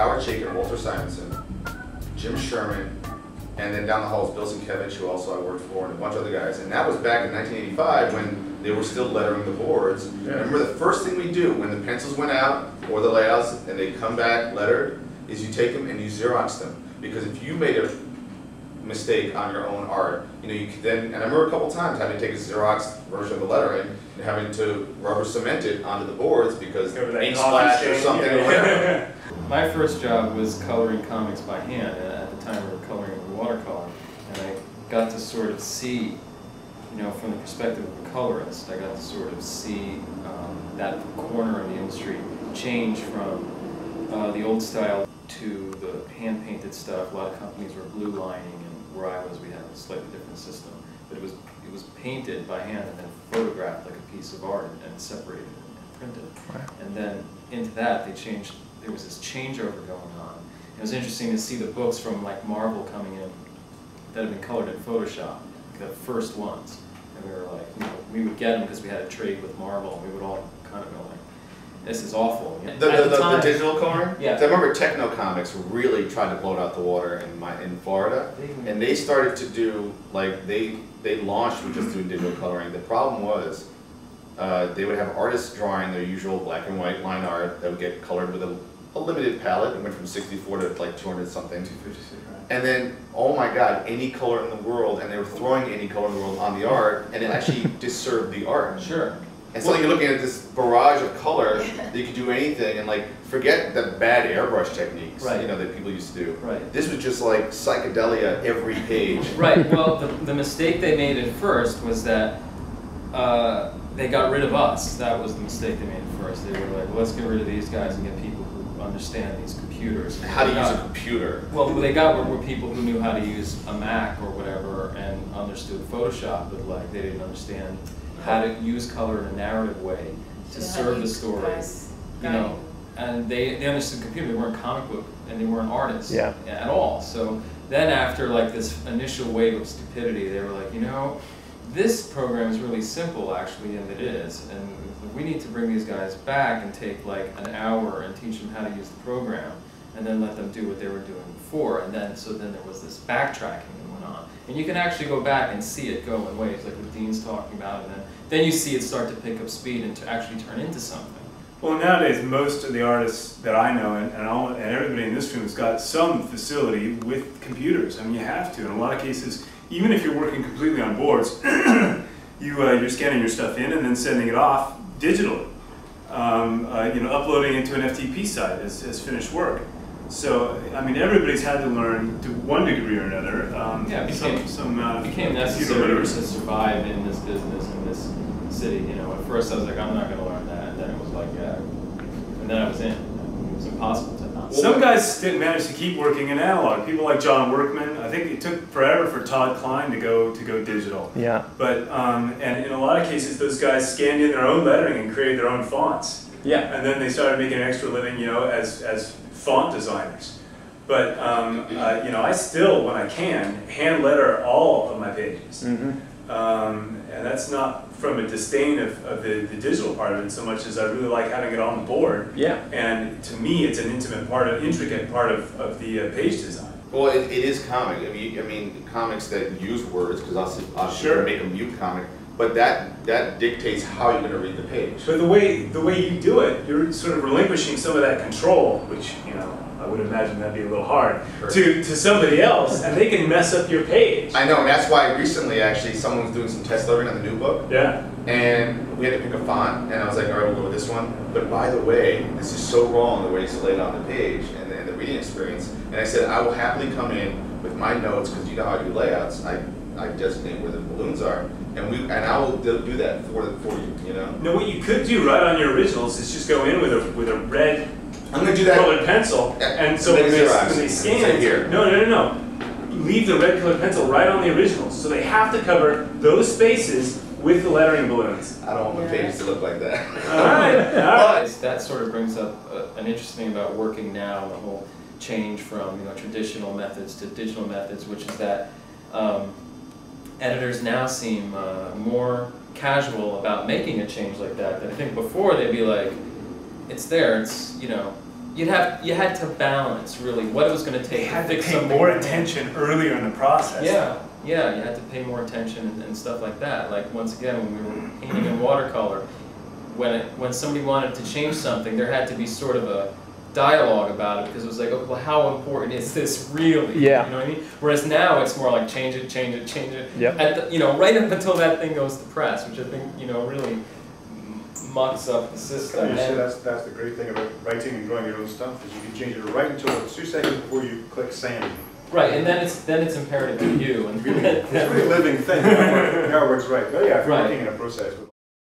Howard Chaykin, Walter Simonson, Jim Sherman, and then down the hall is Bill Sienkiewicz, who also I worked for, and a bunch of other guys. And that was back in 1985 when they were still lettering the boards. Yeah. Remember the first thing we do when the pencils went out, or the layouts, and they come back lettered, is you take them and you Xerox them. Because if you made a mistake on your own art, you know, you could then, and I remember a couple times having to take a Xerox version of the lettering and having to rubber cement it onto the boards because ink splash or something or whatever. My first job was coloring comics by hand. At the time we were coloring with watercolor, and I got to sort of see, you know, from the perspective of a colorist, I got to sort of see that corner of the industry change from the old style to the hand-painted stuff. A lot of companies were blue lining, and where I was, we had a slightly different system. But it was painted by hand and then photographed like a piece of art and separated and printed. Right. And then into that, they changed. There was this changeover going on. It was interesting to see the books from like Marvel coming in that had been colored in Photoshop, the first ones. And we were like, you know, we would get them because we had a trade with Marvel, and we would all kind of go like, this is awful. The digital coloring? Yeah. I remember Techno Comics really tried to blow it out the water in Florida, and they started to do, like, they launched with just doing digital coloring. The problem was they would have artists drawing their usual black and white line art that would get colored with a limited palette. It went from 64 to like 200 something. 256, right. And then, oh my God, any color in the world, and they were throwing any color in the world on the art, and it actually disturbed the art. Sure. And so you're looking at this barrage of color that you could do anything, and like forget the bad airbrush techniques, right, you know, that people used to do. Right. This was just like psychedelia every page. Right. Well, the mistake they made at first was that they got rid of us. That was the mistake they made at first. They were like, well, let's get rid of these guys and get people who understand these computers. How to use a computer. Well, what they got were people who knew how to use a Mac or whatever and understood Photoshop, but like they didn't understand how to use color in a narrative way to serve the story, you know. And they understood computer. They weren't comic book and they weren't artists at all. So then after like this initial wave of stupidity, they were like, you know, this program is really simple actually, and it is. And we need to bring these guys back and take like an hour and teach them how to use the program, and then let them do what they were doing before. And then so then there was this backtracking that went on. And you can actually go back and see it go in waves, like what Dean's talking about, and then you see it start to pick up speed and to actually turn into something. Well, nowadays, most of the artists that I know, and everybody in this room has got some facility with computers. I mean, you have to. In a lot of cases, even if you're working completely on boards, you're scanning your stuff in and then sending it off digitally. You know, uploading into an FTP site as finished work. So, I mean, everybody's had to learn to one degree or another. Yeah, it became necessary to survive in this business, in this city. You know, at first I was like, I'm not going to learn that, and then it was like, yeah, and then I was in. It was impossible to not. Some guys managed to keep working in analog. People like John Workman. I think it took forever for Todd Klein to go digital. Yeah. But and in a lot of cases, those guys scanned in their own lettering and created their own fonts. Yeah. And then they started making an extra living, you know, as font designers. But you know, I still, when I can, hand letter all of my pages. And that's not from a disdain of the digital part of it so much as I really like having it on the board. Yeah. And to me, it's an intimate part, intricate part of the page design. Well, it is comic. I mean, comics that use words, because obviously you make a mute comic, but that dictates how you're going to read the page. But the way you do it, you're sort of relinquishing some of that control, which, you know, I would imagine that'd be a little hard, to somebody else, and they can mess up your page. I know, and that's why recently, actually, someone was doing some test lettering on the new book. Yeah. And we had to pick a font, and I was like, all right, we'll go with this one. But by the way, this is so wrong the way it's laid on the page and the reading experience. And I said, I will happily come in with my notes, because you know how I do layouts. I designate where the balloons are, and I will do that for you, you know? No, what you could do right on your originals is just go in with a red I'm going to do that. Colored pencil, and so when they scan here. No. Leave the red colored pencil right on the originals, so they have to cover those spaces with the lettering balloons. I don't want my pages to look like that. All right. That sort of brings up an interesting thing about working now, the whole change from traditional methods to digital methods, which is that editors now seem more casual about making a change like that. Than I think before they'd be like, it's there, it's you had to balance really what it was going to They take had to to fix pay something. more attention earlier in the process. Yeah, yeah, you had to pay more attention and stuff like that. Like once again, when we were painting in watercolor, when somebody wanted to change something, there had to be sort of a dialogue about it because it was like, oh, well, how important is this really? Yeah. You know what I mean? Whereas now it's more like change it, change it, change it. Yep. Right up until that thing goes to press, which I think really mucks up the system. You see, And- that's the great thing about writing and drawing your own stuff, is you can change it right until 2 seconds before you click send. Right, and then it's imperative to you. And It's a really living thing. The artwork's right. Oh yeah, if you're Right. working in a process with